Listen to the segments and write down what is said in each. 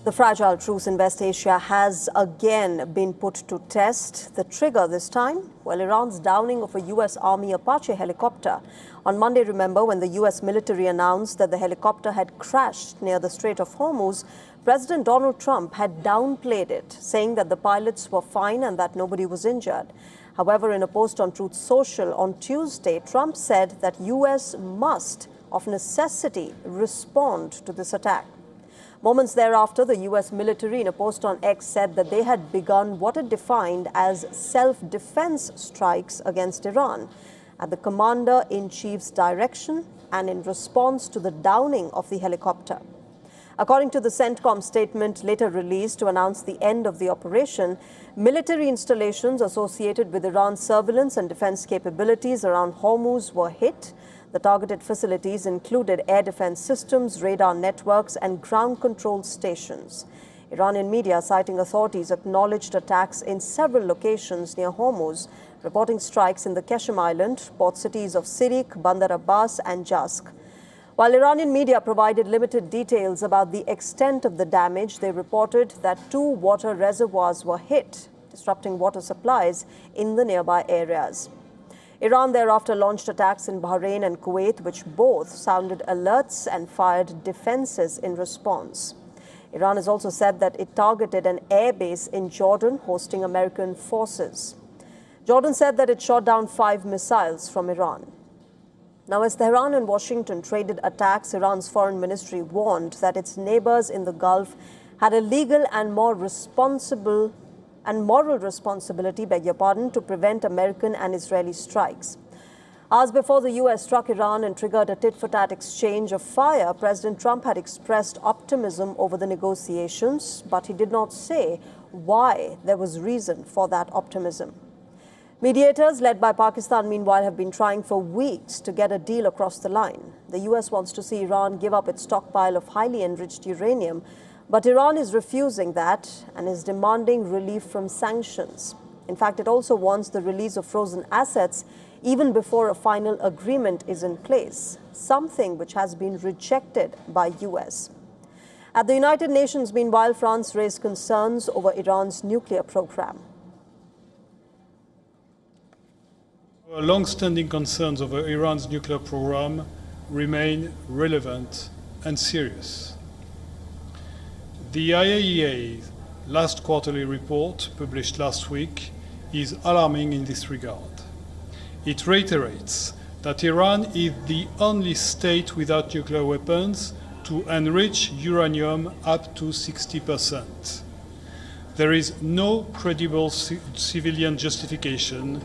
The fragile truce in West Asia has again been put to test. The trigger this time, well, Iran's downing of a U.S. Army Apache helicopter. On Monday, remember, when the U.S. military announced that the helicopter had crashed near the Strait of Hormuz, President Donald Trump had downplayed it, saying that the pilots were fine and that nobody was injured. However, in a post on Truth Social on Tuesday, Trump said that U.S. must, of necessity, respond to this attack. Moments thereafter, the U.S. military, in a post on X, said that they had begun what it defined as self-defense strikes against Iran at the commander-in-chief's direction and in response to the downing of the helicopter. According to the CENTCOM statement later released to announce the end of the operation, military installations associated with Iran's surveillance and defense capabilities around Hormuz were hit. The targeted facilities included air defense systems, radar networks, and ground control stations. Iranian media, citing authorities, acknowledged attacks in several locations near Hormuz, reporting strikes in the Qeshm Island, port cities of Sirik, Bandar Abbas, and Jask. While Iranian media provided limited details about the extent of the damage, they reported that 2 water reservoirs were hit, disrupting water supplies in the nearby areas. Iran thereafter launched attacks in Bahrain and Kuwait, which both sounded alerts and fired defenses in response. Iran has also said that it targeted an air base in Jordan hosting American forces. Jordan said that it shot down 5 missiles from Iran. Now, as Tehran and Washington traded attacks, Iran's foreign ministry warned that its neighbors in the Gulf had a legal and moral responsibility, to prevent American and Israeli strikes. Hours before the U.S. struck Iran and triggered a tit-for-tat exchange of fire, President Trump had expressed optimism over the negotiations, but he did not say why there was reason for that optimism. Mediators led by Pakistan, meanwhile, have been trying for weeks to get a deal across the line. The U.S. wants to see Iran give up its stockpile of highly enriched uranium, but Iran is refusing that and is demanding relief from sanctions. In fact, it also wants the release of frozen assets even before a final agreement is in place, something which has been rejected by U.S. At the United Nations, meanwhile, France raised concerns over Iran's nuclear program. Our long-standing concerns over Iran's nuclear program remain relevant and serious. The IAEA's last quarterly report, published last week, is alarming in this regard. It reiterates that Iran is the only state without nuclear weapons to enrich uranium up to 60%. There is no credible civilian justification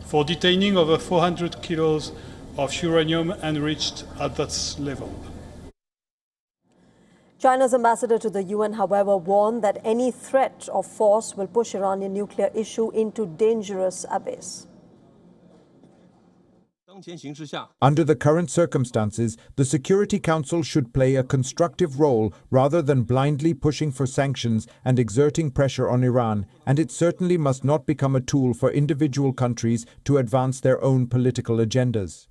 for detaining over 400 kilos of uranium enriched at that level. China's ambassador to the UN, however, warned that any threat of force will push Iranian nuclear issue into dangerous abyss. Under the current circumstances, the Security Council should play a constructive role rather than blindly pushing for sanctions and exerting pressure on Iran, and it certainly must not become a tool for individual countries to advance their own political agendas.